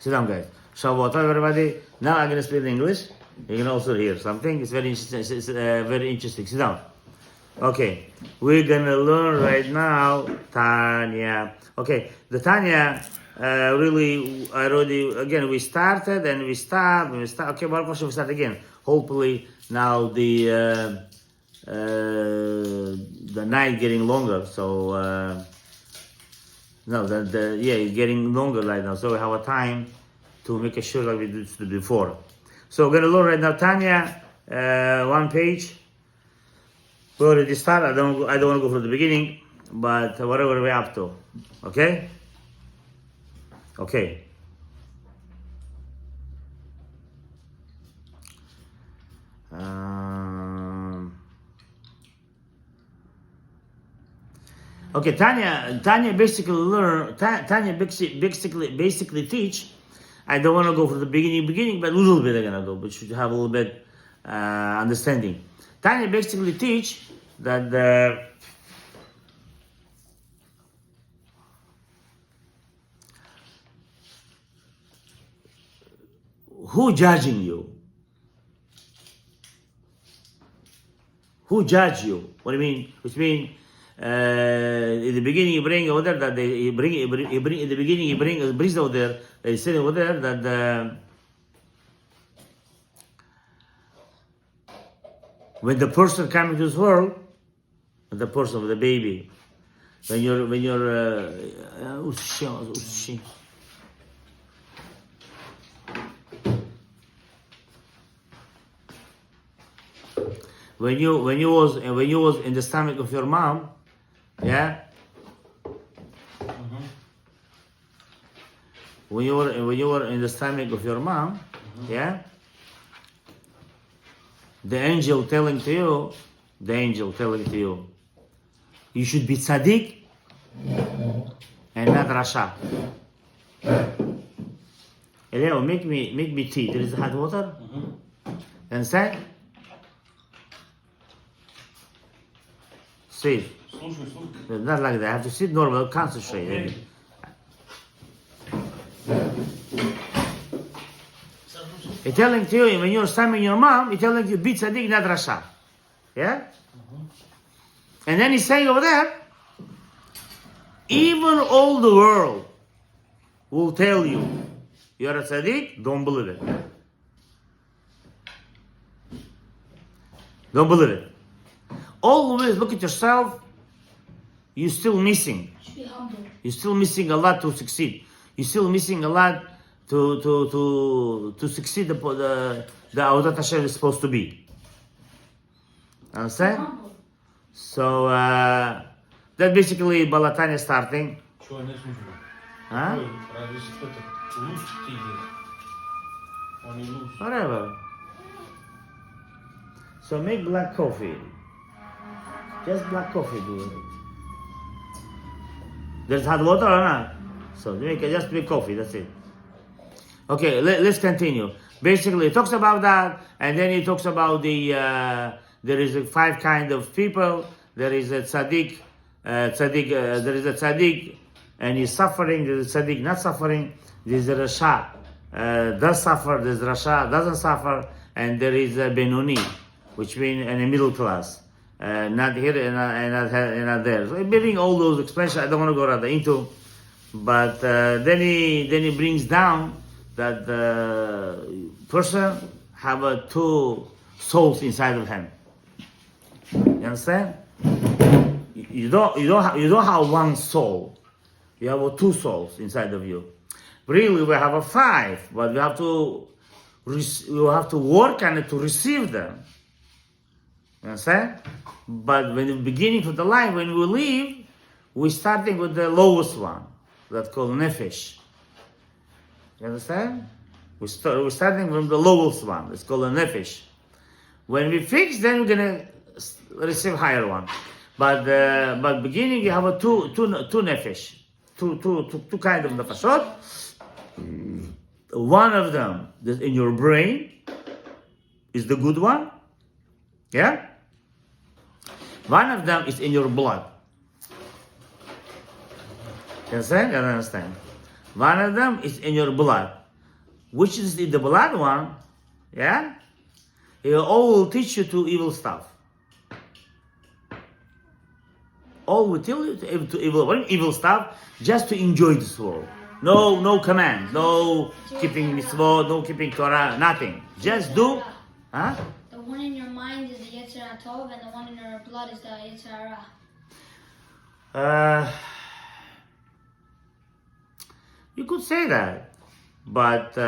Sit down, guys. Shavuot, everybody. Now I'm going to speak in English. You can also hear something. It's very interesting. It's very interesting. Sit down. Okay. We're going to learn right now Tanya. Okay. The Tanya, really, again, we started and we stopped. Okay, Baruch Hashem, we start again. Hopefully, now the night getting longer. So, it's getting longer right now. So we have a time to make sure like we did before. So we're going to learn right now Tanya, one page. We already started. I don't want to go from the beginning, but whatever we're up to. Okay? Okay. Okay, Tanya basically teach. I don't want to go from the beginning, but a little bit I'm gonna go, but should have a little bit understanding. Tanya basically teach that who judging you? Who judge you? What do you mean? Which means in the beginning you bring over there that he brings over there. They say over there that when the person comes to this world, the person, the baby, when you're when you was in the stomach of your mom, yeah. When you were in the stomach of your mom, yeah. The angel telling to you, you should be tzaddik and not rasha. Eliyahu, make me tea. There is hot water. Understand? Sit. Not like that. I have to sit normal, concentrate. He's telling to you, when you're stomaching your mom, he's telling you, be tzaddik, not rasha. Yeah? And then he's saying over there, even all the world will tell you, you're a tzaddik, don't believe it. Don't believe it. Always look at yourself, you're still missing. Be humble. You're still missing a lot to succeed. You're still missing a lot to succeed the Avodat Hashem is supposed to be. Understand? So that basically Balatanya starting. Huh? Whatever. So make black coffee. Just black coffee, do it. There's hot water or not? So just make coffee, that's it. Okay, let's continue. Basically, it talks about that, and then it talks about the there is 5 kind of people. There is a tzaddik, there is a tzaddik, and he's suffering. There is a tzaddik not suffering. There is a rasha, does suffer. There is rasha, doesn't suffer, and there is a benoni, which means in the middle class. Not here and not there. So being all those expressions, I don't want to go right into, but then he brings down that the person have 2 souls inside of him. You understand? You don't have 1 soul. You have 2 souls inside of you. Really, we have 5, but we have to work on it to receive them. You understand? But when the beginning of the life, when we leave, we're starting with the lowest one, that's called nefesh. You understand? We're starting from the lowest one, it's called a nefesh. When we fix, then we're gonna receive higher one. But beginning you have a two nefesh, two kind of nefashot. One of them is in your brain, is the good one. Yeah? One of them is in your blood. You understand? You understand? One of them is in your blood. which is the blood one, yeah, it all will teach you to evil stuff. All will tell you to evil stuff just to enjoy this world. No command, no keeping mitzvot, no keeping Torah, nothing. Just do, huh? The one in your mind is the Yetzer Tov, and the one in your blood is the Yetzer Hara. You could say that, but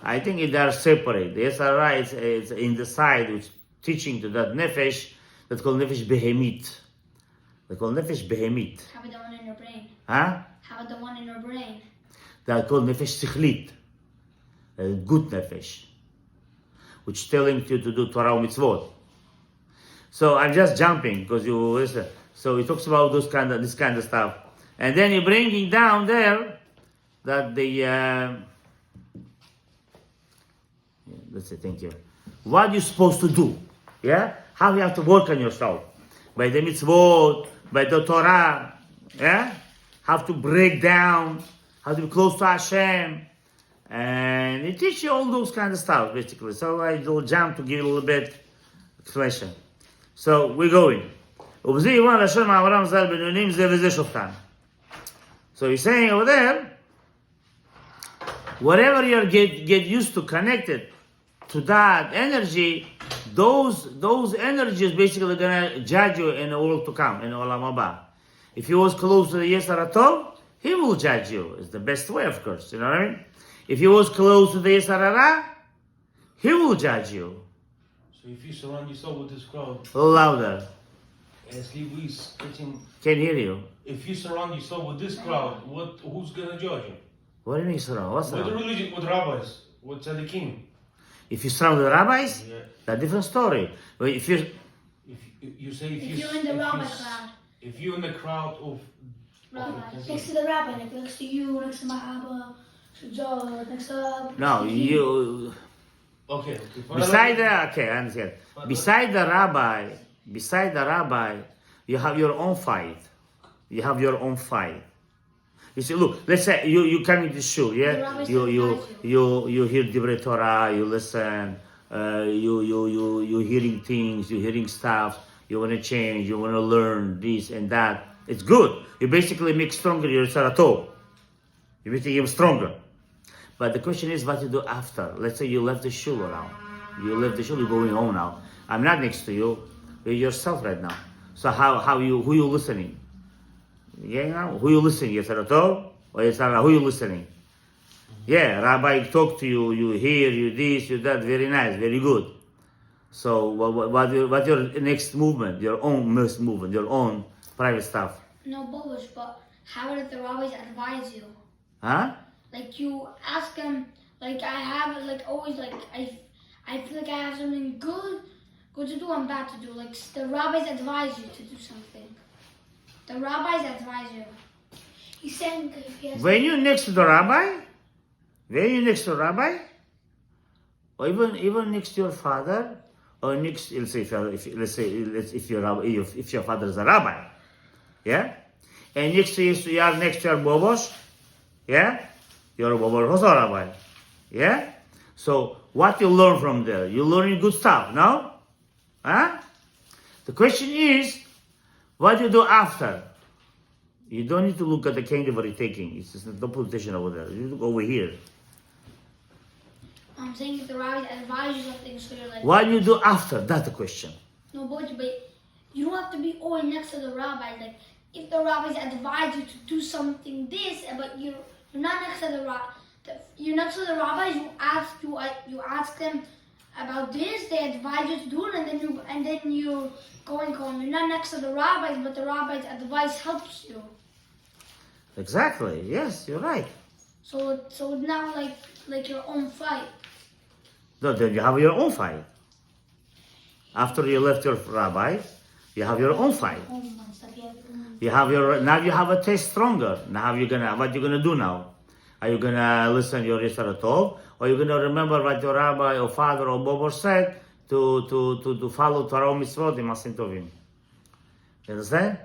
I think they are separate. The Yetzer Hara is in the side, which teaching to that nefesh, that's called nefesh behemit. They call nefesh behemit. How about the one in your brain? Huh? How about the one in your brain? They are called nefesh sichlit. Good nefesh, which telling you to do Torah mitzvot. So I'm just jumping because you listen. So he talks about this kind of stuff, and then you're bringing down there that the let's say thank you. What you're supposed to do, yeah? How you have to work on yourself by the mitzvot, by the Torah, yeah? How to break down, how to be close to Hashem, and it teaches you all those kind of stuff basically. So I will jump to give you a little bit explanation. So we're going. So he's saying over there, whatever you get used to connected to that energy, those energies basically gonna judge you in the world to come, in Olam Haba. If he was close to the Yetzer Tov, he will judge you. It's the best way, of course. You know what I mean? If he was close to the Yetzer Hara, he will judge you. So if you surround yourself with this crowd, A little louder. as Levi's getting, Can't hear you. if you surround yourself with this crowd, who's gonna judge you? What do you mean surround? What's With the surround? religion, with rabbis, with tzaddikim. If you surround the rabbis, Yeah. that's a different story. But if you If you say If you're in the rabbi crowd, if you're in the crowd of rabbis. Next to the rabbi, like next to you, next to my Abba, to Joe, next to... no, you okay. beside the okay, I understand. Beside the rabbi, you have your own fight. You have your own fight. You see, look. Let's say you come into shul, yeah. The rabbis You hear Divrei Torah. You listen. You hearing things. You hearing stuff. You want to change. You want to learn this and that. It's good. You basically make stronger your Yetzer Tov. You make him stronger. But the question is, what you do after? Let's say you left the shul now. You left the shul. You're going home now. I'm not next to you. You're yourself right now. So who you listening? Yeah, you know, who you listening? Yetzer Tov or Yetzer Hara? Who you listening? Yeah, Rabbi talk to you. You hear, you this, you that. Very nice, very good. So what your next movement? Your own next movement, your own private stuff. No, Bobish, but how did the rabbis advise you? Huh? Like you ask them, like I have, like always, like I feel like I have something good to do and bad to do. Like the rabbis advise you to do something. The rabbis advise you. He's saying that if he has... When you're next to the rabbi, or even next to your father, or next, let's say if your father is a rabbi, yeah, and next to you are next to your bobosh, yeah, your bobosh was a rabbi, yeah. So what you learn from there? You learning good stuff, no? Huh? The question is, what you do after? You don't need to look at the candle you're taking. It's just no position over there. You look over here. I'm saying if the rabbis advise you something, so you're like. What you do after? That's the question. No, but you don't have to be always next to the rabbis. Like if the rabbis advise you to do something this, but you're not next to the you're next to the rabbis. You ask them about this. They advise you to do it, and then you going. You're not next to the rabbis, but the rabbis' advice helps you. Exactly. Yes, you're right. So it's not like your own fight. No, then you have your own fight. After you left your rabbi, you have your own fight. You have now you have a taste stronger. Now what you gonna do now? Are you gonna listen to your Yetzer Tov, or are you gonna remember what your rabbi or father or Bobo said to follow Torah mitzvot in Masim Tovim? You understand?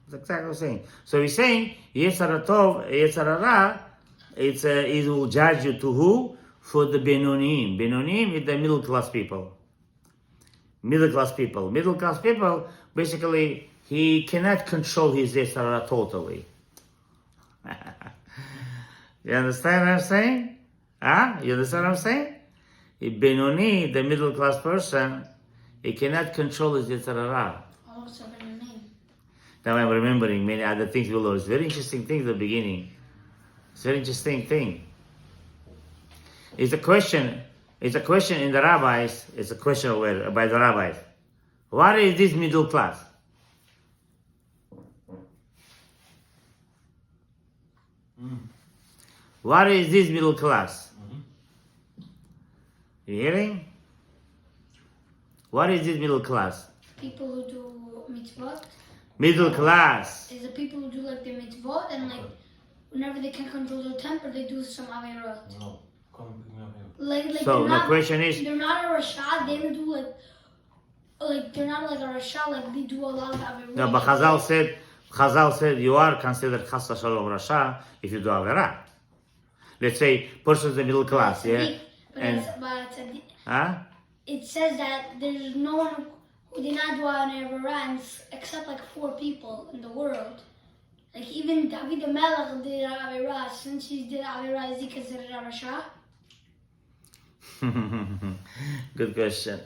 That's exactly what I'm saying. So he's saying Yetzer Tov, Yetzer Hara, it will judge you to who? For the Benonim. Benonim is the middle class people. Middle class people. Middle class people, basically, he cannot control his Yetzirah totally. You understand what I'm saying? Huh? You understand what I'm saying? A Benoni, the middle class person, he cannot control his Yetzirah. Also been a name. Now I'm remembering many other things we learned. It's very interesting thing at the beginning. It's a very interesting thing. It's a question in the rabbis, it's a question by the rabbis. What is this middle class? What is this middle class? You hearing? What is this middle class? People who do mitzvot. Middle class. Is the people who do like the mitzvot and like whenever they can't control their temper, they do some averot. No, come pick me up here. Like So they're the not, question is, they're not a Rasha. They don't do like they're not like a Rasha. Like they do a lot of averot. no, but Chazal said you are considered chas v'shalom rasha if you do avera. Let's say person's the middle class, yeah, and huh? It says that there's no one who did not do an averot except like 4 people in the world. Like even David the Melech did averot. Since he did averot, is he considered a Rasha? Good question.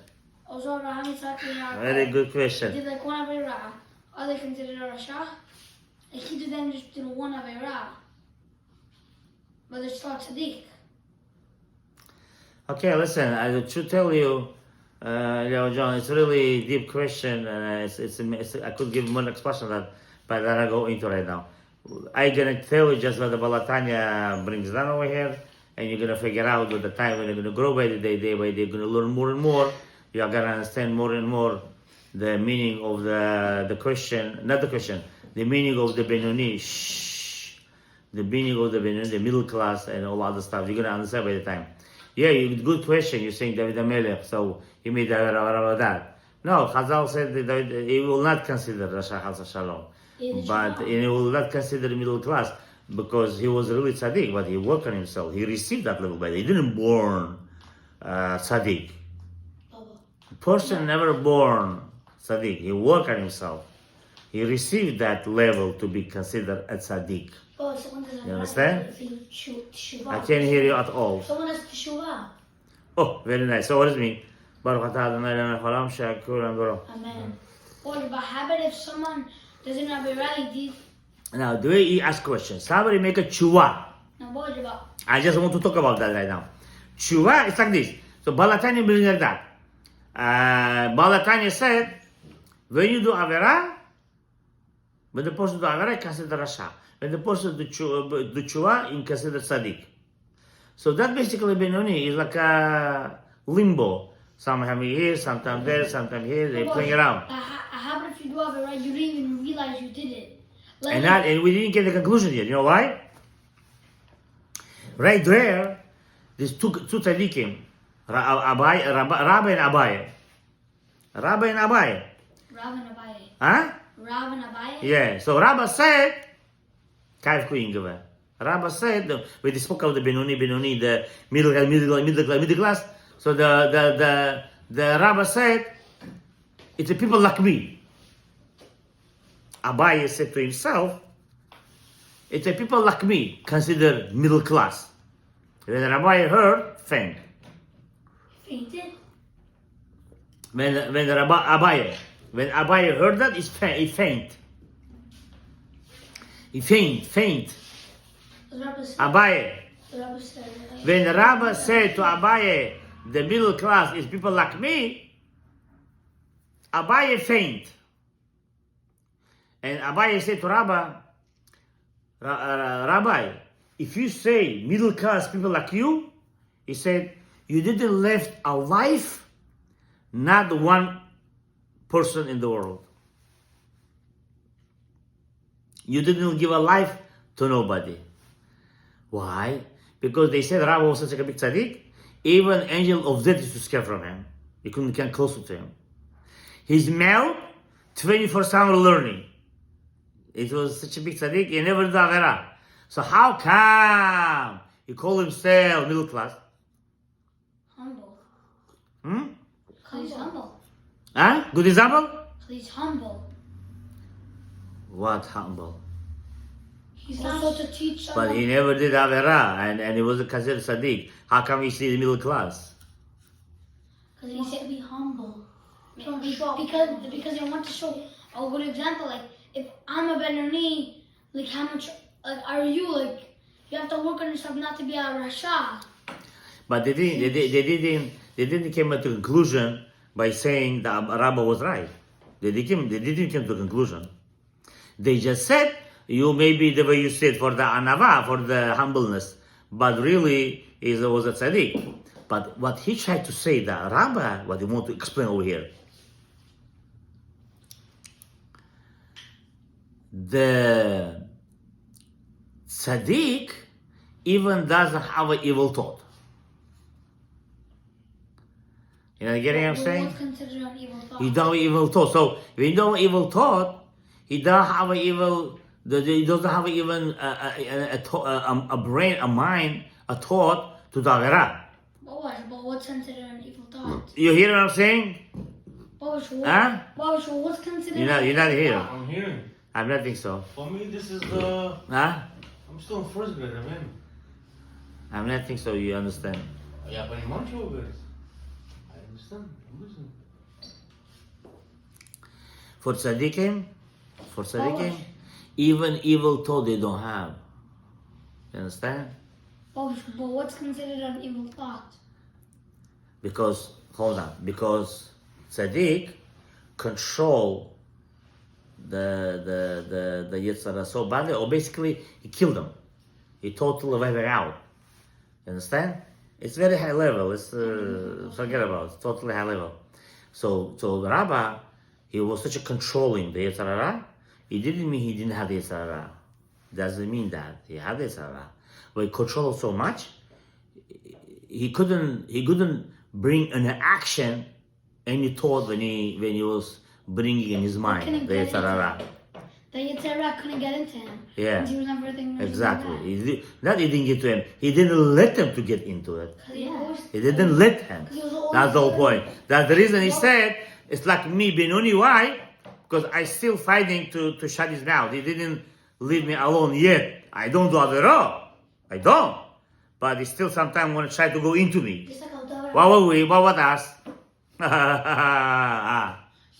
Also, Abraham, Isaac, and Yaakov Very good question. did like 1 averah. Are they considered a Rasha? Like he did them just did 1 averah. But they're still tzaddik. Okay, listen. I should tell you, John, it's a really deep question, and I could give more explanation that, but I go into right now. I'm gonna tell you just what the Tanya brings down over here, and you're gonna figure out with the time when you're gonna grow by the day by day, you're gonna learn more and more. You're gonna understand more and more the meaning of the question, not the question, the meaning of the Benoni. The meaning of the Benoni, the middle class, and all other stuff. You're gonna understand by the time. Yeah, good question. You're saying David HaMelech, so he made that. No, Chazal said that David, he will not consider Rasha Chas Shalom, but he will not consider middle class because he was really tzaddik, but he worked on himself. He received that level, but he didn't born tzaddik. Person never born tzaddik. He worked on himself. He received that level to be considered a tzaddik. You understand? I can't hear you at all. Someone has teshuvah. Oh, very nice. So what does it mean? Baruch atah Adonai Eloheinu haolam she'akol baro. Amen. Or by habit, if someone doesn't have a right, Now, the way he asks questions, somebody make a tshuva. now what about? I just want to talk about that right now. Tshuva, it's like this. So Balatanya brings like that. Balatanya said, when you do avera, when the person do avera, consider rasha. When the person do tshuva, he consider tzaddik. So that basically Benoni is like a limbo. Sometimes here, sometimes there, sometimes here. They're playing around. How about if you do have it right, you didn't even realize you did it. Like, And we didn't get the conclusion yet. You know why? Right there, there's two tzaddikim, Rabbi and Abaye. Rabbi and Abaye. Rav and Abaye. Huh? Rav and Abaye? Yeah. So Rabbi said, Kaif Kuingava. Rabbi said, when they spoke of the Benoni, the middle class. So the Rabbi said, it's a people like me. Abaye said to himself, it's a people like me, considered middle class. When Rabbi heard, faint. Fainted? When Abaye heard that, he faint. He faint. The Rabbi said, Abaye. the Rabbi said, When the Rabbi said to Abaye, the middle class is people like me, Abaye faint. And Abaye said to Rabbi, if you say middle class people like you, he said, you didn't left a life, not one person in the world. You didn't give a life to nobody. Why? Because they said Rabbi was such a big tzaddik, even angel of death used to scare from him. He couldn't come closer to him. His mouth, 24/7 learning. It was such a big tzaddik, he never did avera. So how come he call himself middle class? Humble. Hmm? Because he's humble. Huh? Good example? Because he's humble. What humble? He's also to teach someone. But he never did Avera, and he wasn't considered Sadiq. How come he see the middle class? Because He wants to be humble. Don't Be- show. because they want to show a good example. Like if I'm a Benoni, like how much like are you? Like you have to work on yourself not to be a Rasha. But they didn't come to a conclusion by saying that Rabba was right. They didn't come to a conclusion. They just said you maybe the way you said for the anava, for the humbleness, but really it was a tzaddik. But what he tried to say, the Rabba, what he want to explain over here, the tzaddik even doesn't have an evil thought. You know, getting what I'm saying? What's considered an evil thought? He don't have evil thought. So if he don't have evil thought, he doesn't have an evil. He doesn't have even a brain, a mind, a thought to the Avera. But what's considered an evil thought? You hear what I'm saying? Huh? What's considered? You're not here. I'm hearing. I don't think so. For me, this is the. Huh? I'm still in first grade. I'm in. I don't think so. You understand? Я понимаю, что вы говорите. I understand. I'm listening. For tzaddikim, even evil thought they don't have. You understand? But what's considered an evil thought? Because tzaddik control the Yitzhara so badly, or basically he killed them. He totally wiped it out. You understand? It's very high level. It's forget about it. It's totally high level. So the Rabbah, he was such a controlling the Yitzhara. It didn't mean he didn't have the Yitzhara. Doesn't mean that he had the Yitzhara. But he controlled so much, he couldn't bring an action any thought when he was bringing in his mind the Yitzhara. The Yitzhara couldn't get into him. Yeah. Because he was never thinking Exactly. He didn't get to him. He didn't let them to get into it. Yeah. He didn't let him. That's the whole point. That's the reason he said, it's like me, Benoni. Why? Because I still fighting to shut his mouth. He didn't leave me alone yet. I don't do Avera. I don't. But he still sometimes want to try to go into me. It's like David. What were we? What was us? It's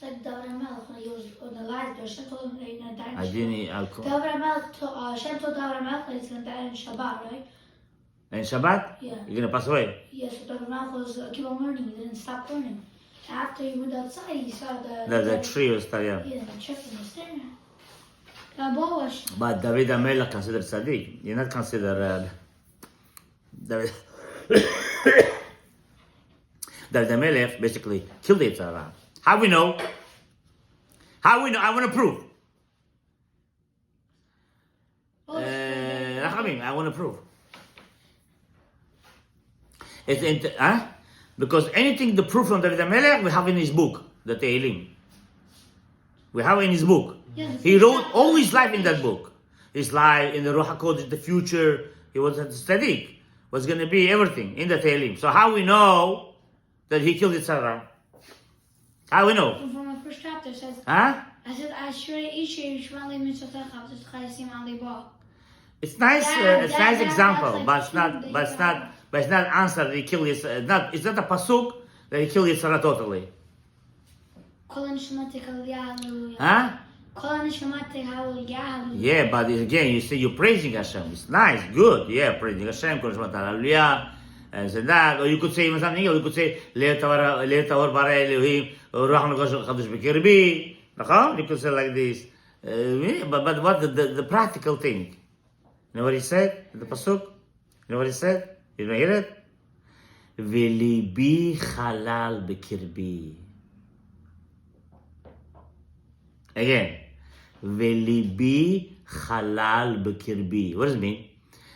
like David Melech when he was on the live there. Shem told him that he's gonna die in I Shabbat. didn't. David Melech, Shem told David Melech that he's gonna die in Shabbat, right? In Shabbat? Yeah. You're gonna pass away. Yes, so David Melech was keep on learning. He didn't stop learning. After he went outside, he saw The tree was there. Yeah. Yeah, the trip was there. But David HaMelech considered tzaddik. You're not considered David. David HaMelech basically killed the Yitzhara. How we know? How we know? I want to prove. I want to prove. Because anything the proof from David HaMelech we have in his book, the Tehillim. We have in his book. Yes. He wrote all his life in that book. His life in the Ruach HaKodesh, the future. He was a tzaddik. Was going to be everything in the Tehillim. So how we know that he killed Yitzhara? How we know? From the first chapter it says, Huh? I said, It's nice. It's nice that- example, that's but like it's not. But it's not answer that he killed his. It's not a pasuk that he killed Yitzhara totally. Huh? Yeah, but again, you say you're praising Hashem. It's nice, good. Yeah, praising Hashem, Kol Shema Hallelujah, and so that. Or you could say even something else. You could say Le'etavar bara Elohim, Ruach Chadosh B'Kirbi. You could say like this. But what the practical thing? You know what he said? The pasuk. You know what he said? You don't hear it? V'libi halal b'kirbi. Again. V'libi halal b'kirbi. What does it mean?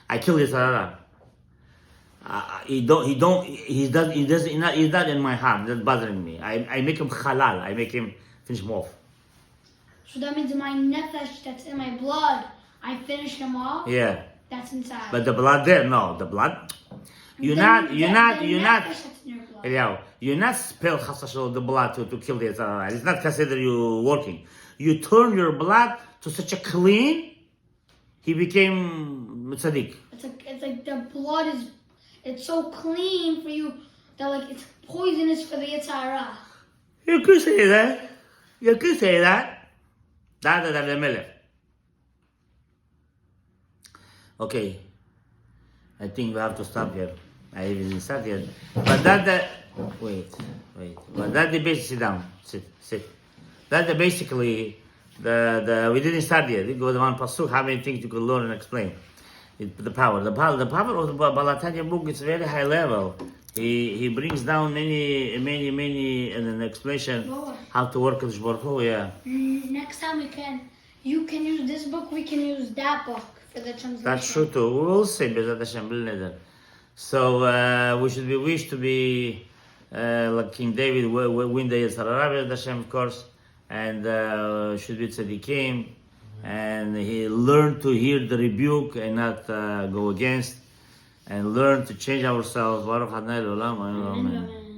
I killed Yitzhara. He's not in my heart. That's bothering me. I make him halal. I make him finish him off. So that means my nefesh that's in my blood, I finish him off? Yeah. That's inside. But the blood there, no, the blood. You're not, Eliyahu, you're not spill the blood to kill the Yetzer Hara. It's not considered you working. You turn your blood to such a clean, he became tzaddik. It's like the blood is, it's so clean for you that like it's poisonous for the Yetzer Hara. You could say that. You could say that. That's the melech. Okay. I think we have to stop here. I haven't started yet. But wait. But that the basic, sit down. Sit. That's basically we didn't start yet. We go to one pasuk, how many things you could learn and explain. The power of the Baal Tanya book is very high level. He brings down many in an explanation how to work with Baruch Hu, yeah. Next time you can use this book, we can use that book for the translation. That's true too. We will see, Bezat Hashem, B'l Neder. So we wish to be like King David, win the Yetzer Hara, Bezat Hashem, of course, and should be tzaddikim, and he learned to hear the rebuke and not go against, and learn to change ourselves. Baruch Adonai L'olam, Amen.